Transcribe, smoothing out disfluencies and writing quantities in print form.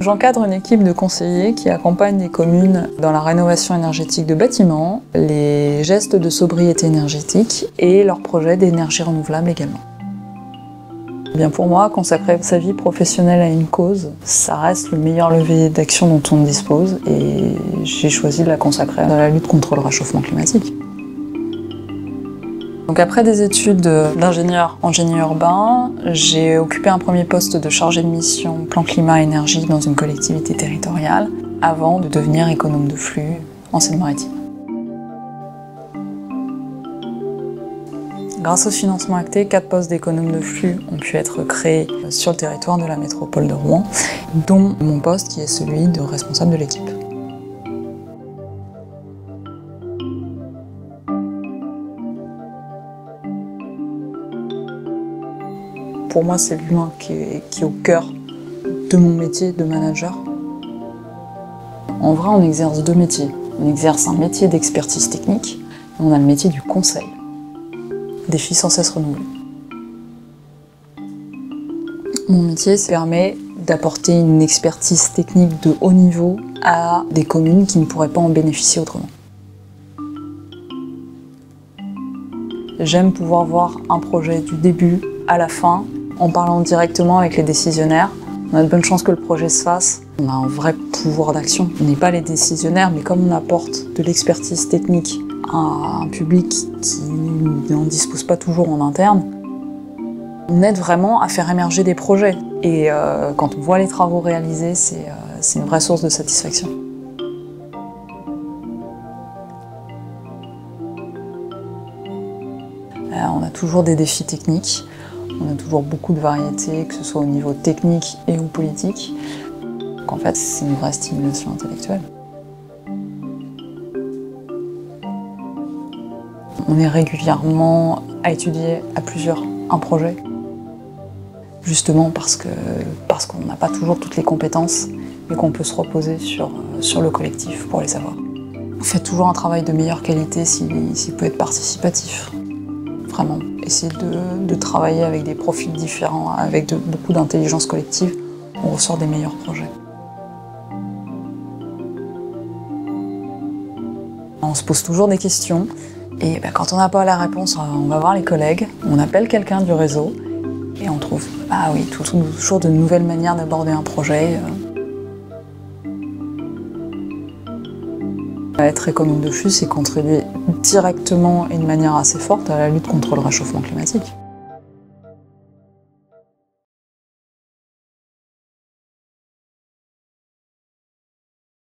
J'encadre une équipe de conseillers qui accompagne les communes dans la rénovation énergétique de bâtiments, les gestes de sobriété énergétique et leurs projets d'énergie renouvelable également. Bien pour moi, consacrer sa vie professionnelle à une cause, ça reste le meilleur levier d'action dont on dispose et j'ai choisi de la consacrer à la lutte contre le réchauffement climatique. Donc après des études d'ingénieur en génie urbain, j'ai occupé un premier poste de chargé de mission plan climat-énergie dans une collectivité territoriale avant de devenir économe de flux en Seine-Maritime. Grâce au financement acté, 4 postes d'économe de flux ont pu être créés sur le territoire de la métropole de Rouen, dont mon poste qui est celui de responsable de l'équipe. Pour moi, c'est l'humain qui est au cœur de mon métier de manager. En vrai, on exerce 2 métiers. On exerce un métier d'expertise technique et on a le métier du conseil. Défi sans cesse renouvelé. Mon métier permet d'apporter une expertise technique de haut niveau à des communes qui ne pourraient pas en bénéficier autrement. J'aime pouvoir voir un projet du début à la fin, en parlant directement avec les décisionnaires. On a de bonnes chances que le projet se fasse. On a un vrai pouvoir d'action. On n'est pas les décisionnaires, mais comme on apporte de l'expertise technique à un public qui n'en dispose pas toujours en interne, on aide vraiment à faire émerger des projets. Et quand on voit les travaux réalisés, c'est une vraie source de satisfaction. On a toujours des défis techniques. On a toujours beaucoup de variétés, que ce soit au niveau technique et ou politique. Donc en fait, c'est une vraie stimulation intellectuelle. On est régulièrement à étudier à plusieurs un projet, justement parce qu'on n'a pas toujours toutes les compétences et qu'on peut se reposer sur le collectif pour les avoir. On fait toujours un travail de meilleure qualité s'il peut être participatif. Vraiment, essayer de travailler avec des profils différents, avec beaucoup d'intelligence collective, on ressort des meilleurs projets. On se pose toujours des questions et quand on n'a pas la réponse, on va voir les collègues, on appelle quelqu'un du réseau et on trouve toujours de nouvelles manières d'aborder un projet. Être économe de flux, c'est contribuer directement et de manière assez forte à la lutte contre le réchauffement climatique.